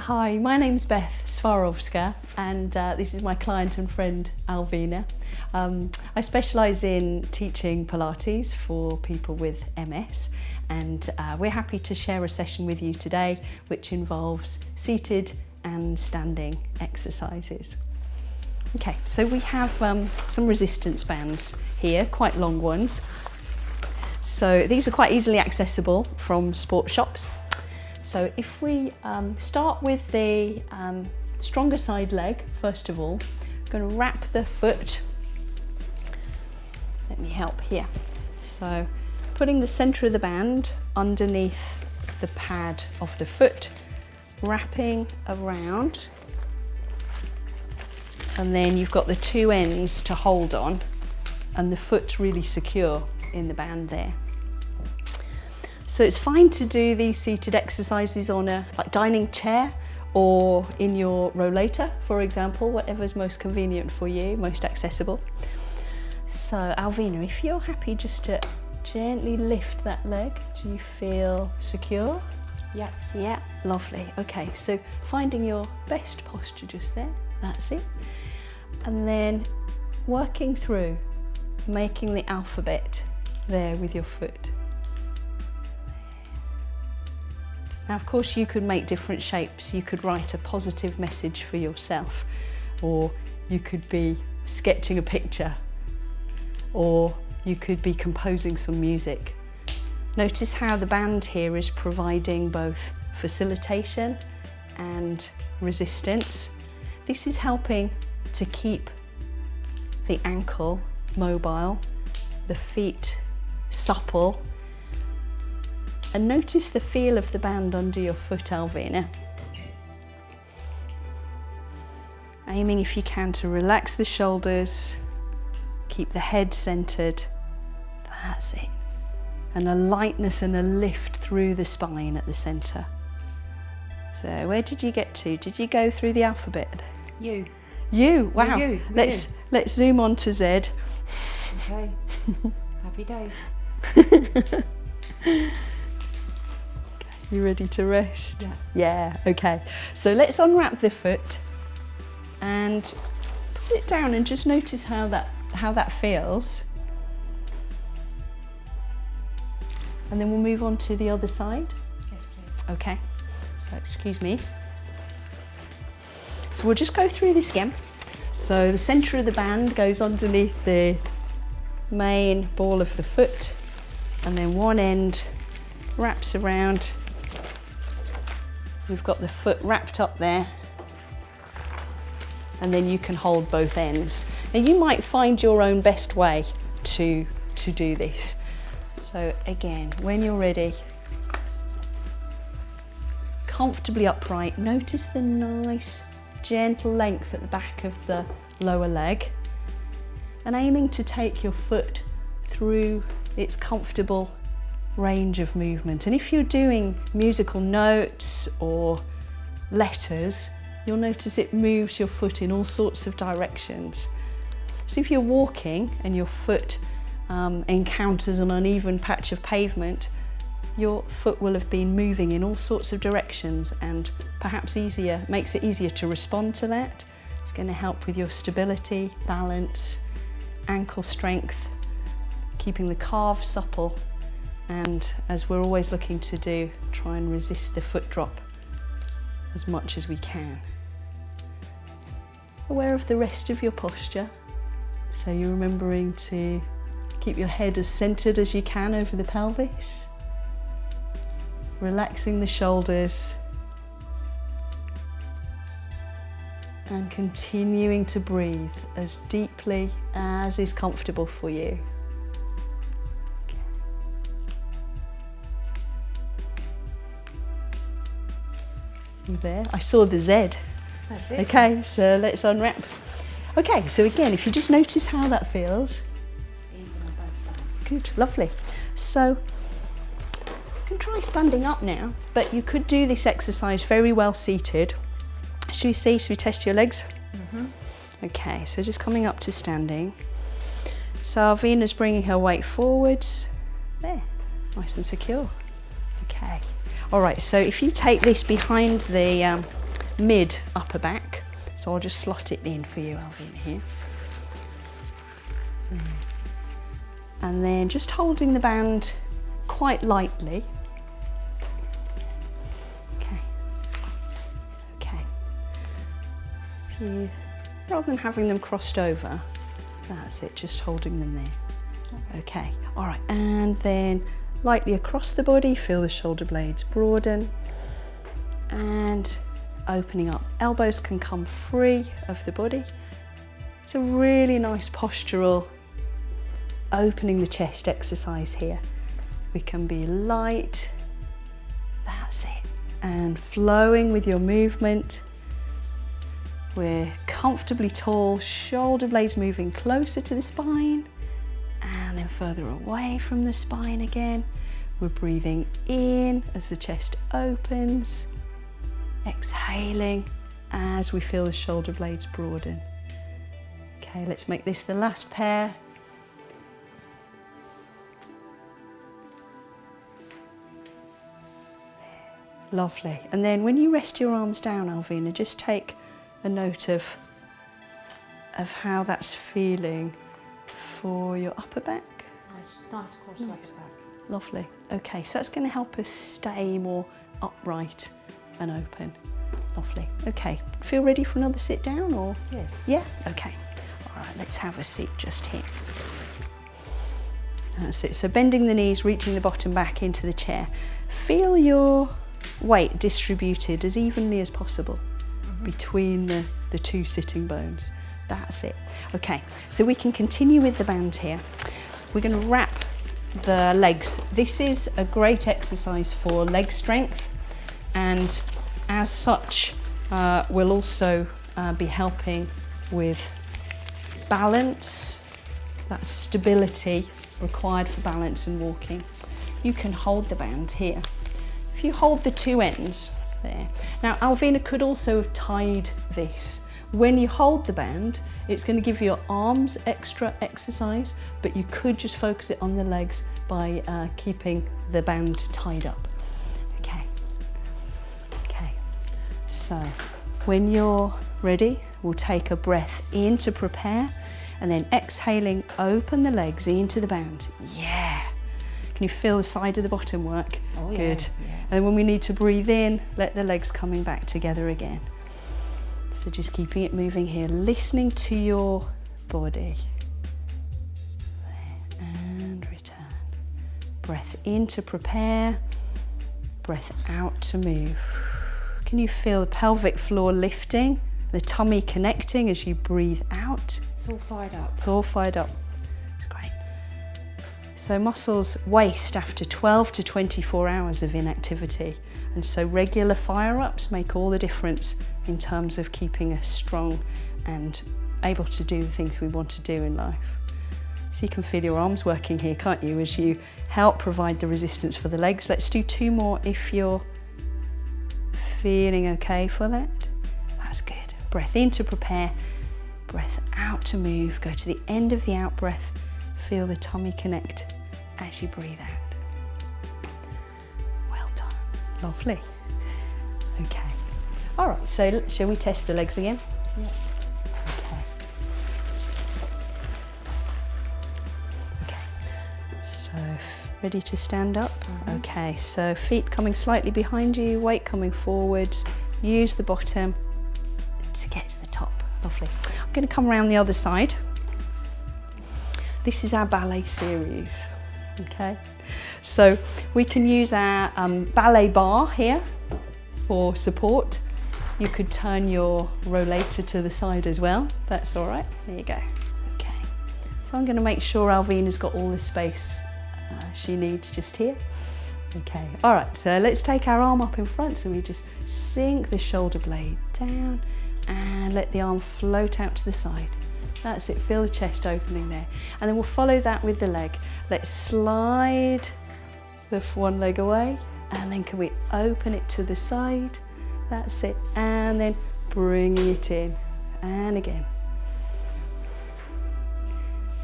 Hi, my name's Beth Swarovska and this is my client and friend Alvina. I specialise in teaching Pilates for people with MS and we're happy to share a session with you today which involves seated and standing exercises. Okay, so we have some resistance bands here, quite long ones. So these are quite easily accessible from sport shops. So if we start with the stronger side leg, first of all, I'm going to wrap the foot. Let me help here. So putting the centre of the band underneath the pad of the foot, wrapping around, and then you've got the two ends to hold on and the foot's really secure in the band there. So it's fine to do these seated exercises on a dining chair or in your rollator, for example, whatever's most convenient for you, most accessible. So Alvina, if you're happy just to gently lift that leg, do you feel secure? Yeah. Yeah, lovely. Okay, so finding your best posture just there, that's it. And then working through, making the alphabet there with your foot. Now, of course, you could make different shapes. You could write a positive message for yourself, or you could be sketching a picture, or you could be composing some music. Notice how the band here is providing both facilitation and resistance. This is helping to keep the ankle mobile, the feet supple. And notice the feel of the band under your foot, Alvina. Aiming, if you can, to relax the shoulders, keep the head centered. That's it. And a lightness and a lift through the spine at the center. So where did you get to? Did you go through the alphabet? You. You, wow. You. Let's zoom on to Z. Okay. Happy days. You ready to rest? Yeah. Yeah, okay. So let's unwrap the foot and put it down and just notice how that feels. And then we'll move on to the other side. Yes, please. Okay, so excuse me. So we'll just go through this again. So the centre of the band goes underneath the main ball of the foot, and then one end wraps around. We've got the foot wrapped up there, and then you can hold both ends. Now you might find your own best way to do this. So again, when you're ready, comfortably upright, notice the nice gentle length at the back of the lower leg, and aiming to take your foot through its comfortable range of movement. And if you're doing musical notes or letters, you'll notice it moves your foot in all sorts of directions. So if you're walking and your foot encounters an uneven patch of pavement, your foot will have been moving in all sorts of directions, and perhaps makes it easier to respond to that. It's going to help with your stability, balance, ankle strength, keeping the calf supple, and as we're always looking to do, try and resist the foot drop as much as we can. Aware of the rest of your posture, so you're remembering to keep your head as centered as you can over the pelvis, relaxing the shoulders, and continuing to breathe as deeply as is comfortable for you. There, I saw the Z. That's it. Okay, so let's unwrap. Okay, so again, if you just notice how that feels. Even on both sides. Good, lovely. So you can try standing up now, but you could do this exercise very well seated. Should we test your legs? Mm-hmm. Okay, so just coming up to standing. So Alvina's bringing her weight forwards. There, nice and secure. Okay. All right, so if you take this behind the mid upper back. So I'll just slot it in for you, Alvina, here. And then just holding the band quite lightly. Okay. Rather than having them crossed over, that's it, just holding them there. Okay, all right, and then lightly across the body, feel the shoulder blades broaden and opening up. Elbows can come free of the body. It's a really nice postural opening the chest exercise here. We can be light, that's it, and flowing with your movement. We're comfortably tall, shoulder blades moving closer to the spine and then further away from the spine again. We're breathing in as the chest opens, exhaling as we feel the shoulder blades broaden. Okay, let's make this the last pair. Lovely. And then when you rest your arms down, Alvina, just take a note of how that's feeling for your upper back. Nice cross-legged back. Lovely. Okay, so that's going to help us stay more upright and open. Lovely. Okay, feel ready for another sit down or? Yes. Yeah? Okay. All right, let's have a seat just here. That's it. So bending the knees, reaching the bottom back into the chair. Feel your weight distributed as evenly as possible between the two sitting bones. That's it. Okay, so we can continue with the band here. We're going to wrap the legs. This is a great exercise for leg strength, and as such will also be helping with balance, that stability required for balance and walking. You can hold the band here. If you hold the two ends there. Now Alvina could also have tied this. When you hold the band, it's going to give your arms extra exercise, but you could just focus it on the legs by keeping the band tied up. Okay. Okay. So when you're ready, we'll take a breath in to prepare, and then exhaling, open the legs into the band. Yeah. Can you feel the side of the bottom work? Oh, good. Yeah. And when we need to breathe in, let the legs coming back together again. So just keeping it moving here, listening to your body. There, and return. Breath in to prepare, breath out to move. Can you feel the pelvic floor lifting, the tummy connecting as you breathe out? It's all fired up. It's all fired up. It's great. So muscles waste after 12 to 24 hours of inactivity. And so regular fire-ups make all the difference in terms of keeping us strong and able to do the things we want to do in life. So you can feel your arms working here, can't you, as you help provide the resistance for the legs. Let's do two more if you're feeling okay for that. That's good. Breath in to prepare, breath out to move. Go to the end of the out breath. Feel the tummy connect as you breathe out. Lovely. Okay. All right, so shall we test the legs again? Yeah. Okay. Okay. So ready to stand up? Okay, so feet coming slightly behind you, weight coming forwards. Use the bottom to get to the top. Lovely. I'm going to come around the other side. This is our ballet series. Okay. So we can use our ballet bar here for support. You could turn your rollator to the side as well. That's all right. There you go. Okay. So I'm going to make sure Alvina's got all the space she needs just here. Okay. All right. So let's take our arm up in front. So we just sink the shoulder blade down and let the arm float out to the side. That's it. Feel the chest opening there. And then we'll follow that with the leg. Let's slide the one leg away, and then can we open it to the side? That's it, and then bringing it in, and again.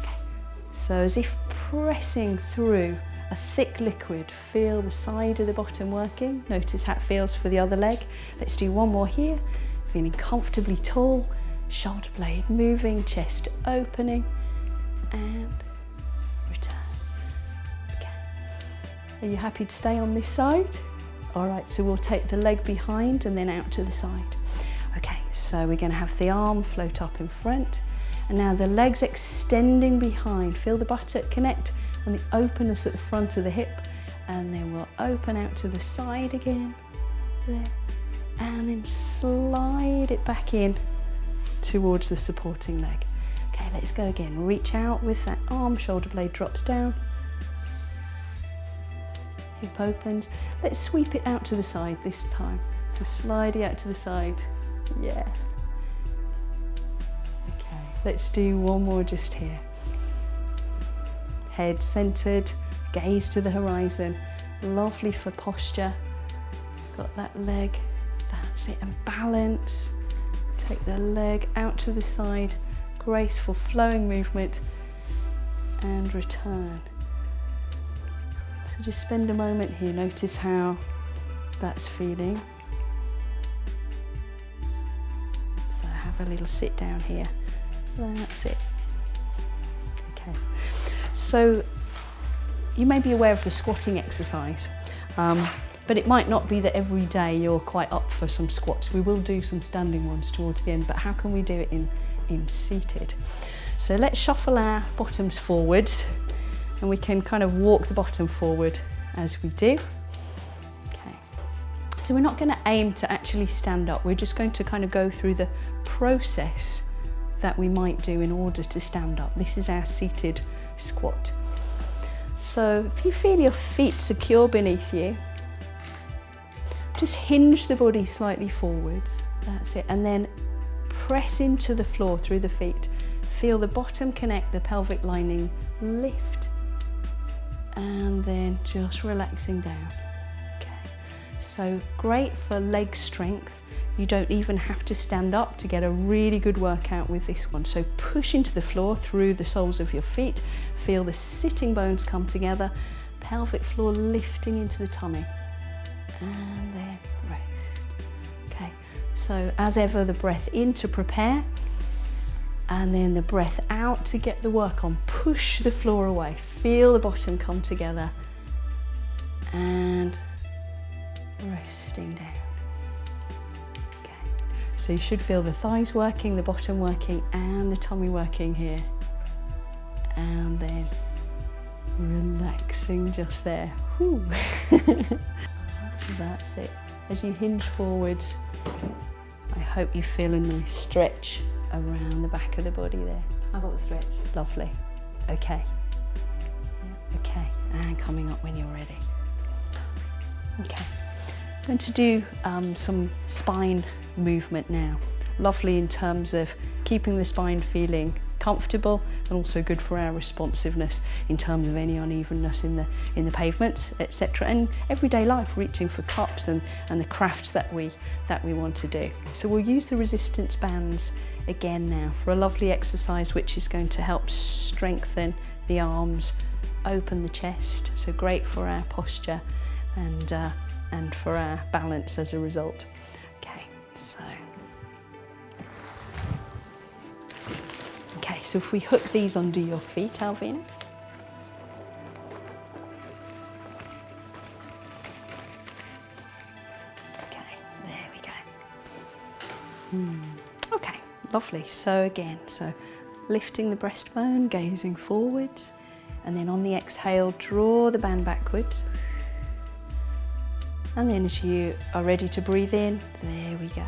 Okay. So as if pressing through a thick liquid. Feel the side of the bottom working. Notice how it feels for the other leg. Let's do one more here. Feeling comfortably tall, shoulder blade moving, chest opening, and return. Okay. Are you happy to stay on this side? All right, so we'll take the leg behind and then out to the side. Okay, so we're going to have the arm float up in front, and now the legs extending behind. Feel the buttock connect and the openness at the front of the hip, and then we'll open out to the side again, there, and then slide it back in towards the supporting leg. Okay, let's go again. Reach out with that arm, shoulder blade drops down, hip opens. Let's sweep it out to the side this time. So slide it out to the side. Yeah. Okay, let's do one more just here. Head centered, gaze to the horizon. Lovely for posture. Got that leg, that's it, and balance. Take the leg out to the side, graceful flowing movement, and return. So just spend a moment here, notice how that's feeling. So have a little sit down here, that's it. Okay, so you may be aware of the squatting exercise, but it might not be that every day you're quite up for some squats. We will do some standing ones towards the end, but how can we do it in seated? So let's shuffle our bottoms forwards, and we can kind of walk the bottom forward as we do. Okay. So we're not going to aim to actually stand up. We're just going to kind of go through the process that we might do in order to stand up. This is our seated squat. So if you feel your feet secure beneath you, just hinge the body slightly forwards, that's it, and then press into the floor through the feet. Feel the bottom connect, the pelvic lining lift, and then just relaxing down. Okay, so great for leg strength. You don't even have to stand up to get a really good workout with this one. So push into the floor through the soles of your feet. Feel the sitting bones come together, pelvic floor lifting into the tummy, and then rest. Okay, so as ever, the breath in to prepare, and then the breath out to get the work on. Push the floor away, feel the bottom come together, and resting down. Okay, so you should feel the thighs working, the bottom working, and the tummy working here, and then relaxing just there. Whew. That's it. As you hinge forwards, I hope you feel a nice stretch around the back of the body there. I got the stretch. Lovely. Okay. Okay, and coming up when you're ready. Okay, I'm going to do some spine movement now. Lovely in terms of keeping the spine feeling comfortable, and also good for our responsiveness in terms of any unevenness in the pavements, etc., and everyday life, reaching for cups and the crafts that we want to do. So we'll use the resistance bands again now for a lovely exercise which is going to help strengthen the arms, open the chest, so great for our posture and for our balance as a result. Okay, so if we hook these under your feet, Alvina. Okay, there we go. Okay, lovely. So again, lifting the breastbone, gazing forwards, and then on the exhale, draw the band backwards. And then as you are ready to breathe in, there we go.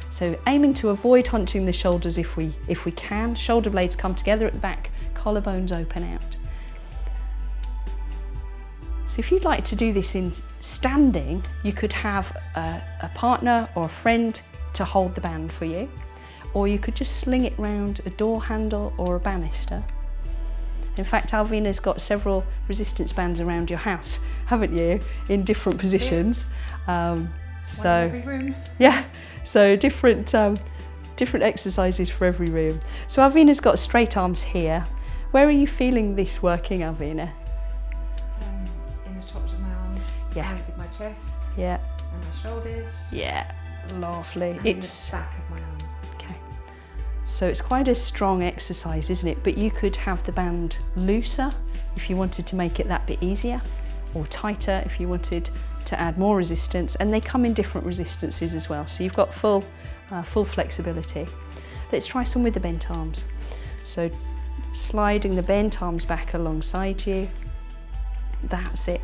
So aiming to avoid hunching the shoulders if we can. Shoulder blades come together at the back, collarbones open out. So if you'd like to do this in standing, you could have a partner or a friend to hold the band for you, or you could just sling it round a door handle or a banister. In fact, Alvina's got several resistance bands around your house, haven't you, in different positions. One in every room. Yeah, so different exercises for every room. So Alvina's got straight arms here. Where are you feeling this working, Alvina? Yeah. I did my chest Yeah. and my shoulders. Yeah. Lovely. And It's the back of my arms. okay. So it's quite a strong exercise, isn't it? But you could have the band looser if you wanted to make it that bit easier, or tighter if you wanted to add more resistance, and they come in different resistances as well. So you've got full flexibility. Let's try some with the bent arms. So sliding the bent arms back alongside you. That's it.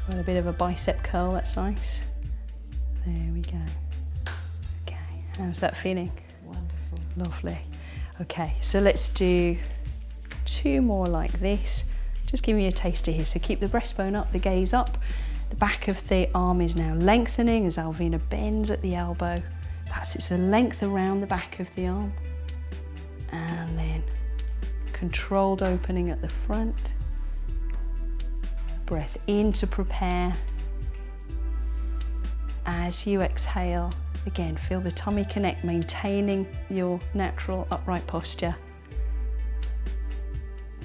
Got a bit of a bicep curl, that's nice. There we go. Okay, how's that feeling? Wonderful. Lovely. Okay, so let's do 2 more like this. Just giving you a taster here. So keep the breastbone up, the gaze up. The back of the arm is now lengthening as Alvina bends at the elbow. That's it's a length around the back of the arm. And then controlled opening at the front. Breath in to prepare. As you exhale, again, feel the tummy connect, maintaining your natural upright posture.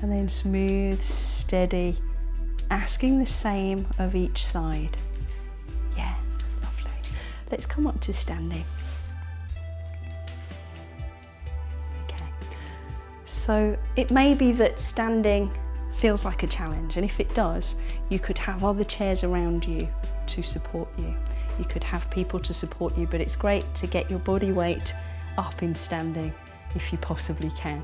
And then smooth, steady, asking the same of each side. Yeah, lovely. Let's come up to standing. Okay. So it may be that standing feels like a challenge, and if it does, you could have other chairs around you to support you. You could have people to support you, but it's great to get your body weight up in standing if you possibly can.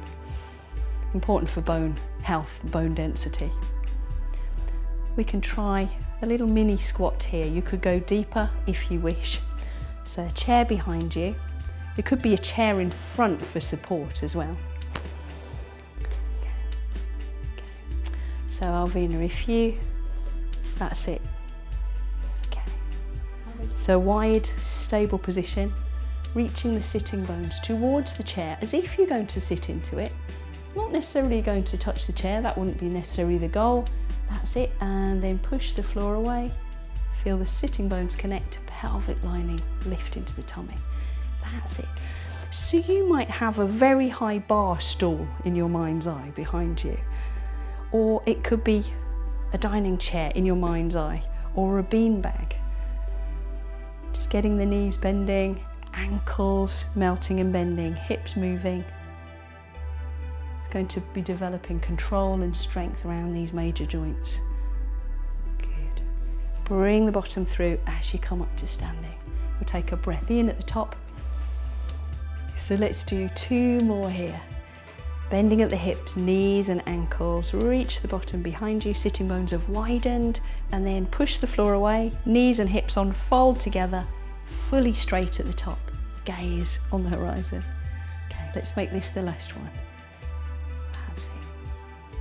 Important for bone health, bone density. We can try a little mini squat here. You could go deeper if you wish. So a chair behind you. It could be a chair in front for support as well. So Alvina, that's it. Okay. So wide, stable position, reaching the sitting bones towards the chair as if you're going to sit into it. Not necessarily going to touch the chair, that wouldn't be necessarily the goal. That's it, and then push the floor away. Feel the sitting bones connect, pelvic lining, lift into the tummy. That's it. So you might have a very high bar stool in your mind's eye behind you. Or it could be a dining chair in your mind's eye, or a beanbag. Just getting the knees bending, ankles melting and bending, hips moving. It's going to be developing control and strength around these major joints. Good. Bring the bottom through as you come up to standing. We'll take a breath in at the top. So let's do 2 more here. Bending at the hips, knees and ankles, reach the bottom behind you, sitting bones have widened, and then push the floor away, knees and hips unfold together, fully straight at the top, gaze on the horizon. Okay, let's make this the last one. That's it.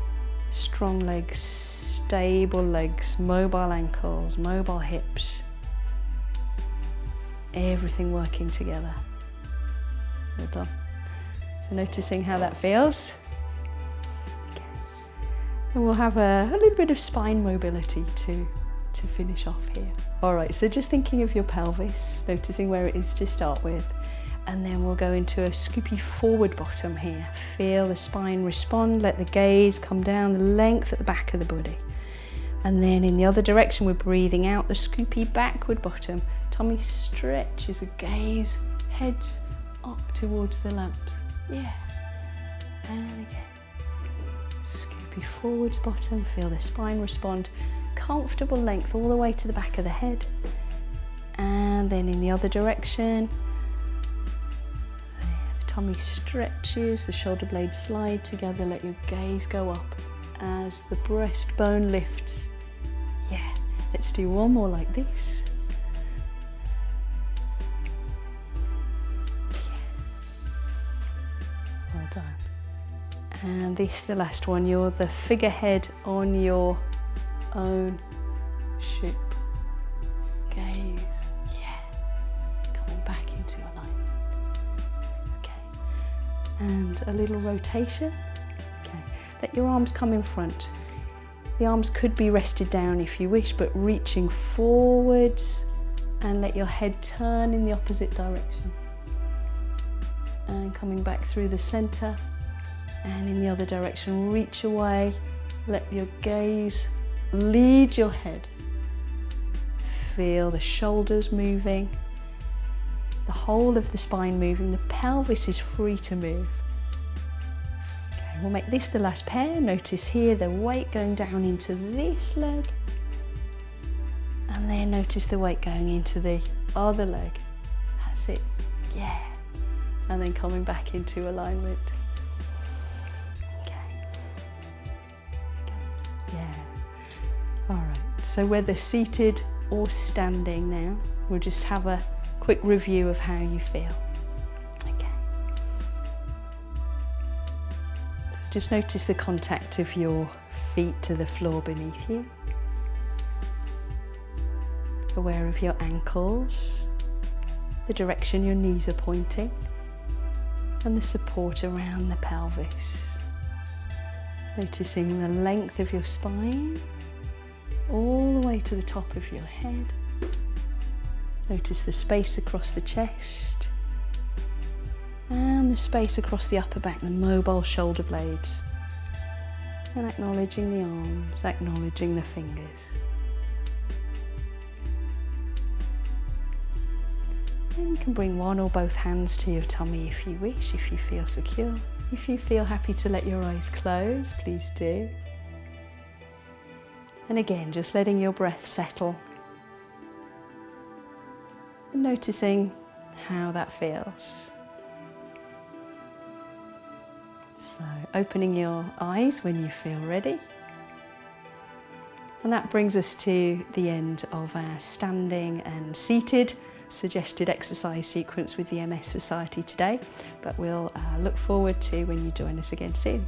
Strong legs, stable legs, mobile ankles, mobile hips, everything working together. Well done. So noticing how that feels. Okay. And we'll have a little bit of spine mobility to finish off here. All right, so just thinking of your pelvis, noticing where it is to start with, and then we'll go into a scoopy forward bottom here. Feel the spine respond, let the gaze come down the length at the back of the body. And then in the other direction, we're breathing out the scoopy backward bottom. Tummy stretches, the gaze heads up towards the lamps. Yeah, and again, scoopy forwards bottom, feel the spine respond, comfortable length all the way to the back of the head, and then in the other direction, there, the tummy stretches, the shoulder blades slide together, let your gaze go up as the breastbone lifts. Yeah, let's do 1 more like this. Well done. And this, the last one, you're the figurehead on your own ship. Gaze, yeah, coming back into alignment. Okay, and a little rotation. Okay, let your arms come in front. The arms could be rested down if you wish, but reaching forwards, and let your head turn in the opposite direction. And coming back through the center, and in the other direction, reach away, let your gaze lead your head. Feel the shoulders moving, the whole of the spine moving, the pelvis is free to move. Okay, we'll make this the last pair. Notice here the weight going down into this leg, and then notice the weight going into the other leg. That's it, yeah. And then coming back into alignment. Okay, yeah. All right, so whether seated or standing now, we'll just have a quick review of how you feel. Okay. Just notice the contact of your feet to the floor beneath you. Aware of your ankles, the direction your knees are pointing, and the support around the pelvis. Noticing the length of your spine, all the way to the top of your head. Notice the space across the chest and the space across the upper back, the mobile shoulder blades. And acknowledging the arms, acknowledging the fingers. And you can bring one or both hands to your tummy if you wish, if you feel secure. If you feel happy to let your eyes close, please do. And again, just letting your breath settle and noticing how that feels. So opening your eyes when you feel ready. And that brings us to the end of our standing and seated suggested exercise sequence with the MS Society today, but we'll look forward to when you join us again soon.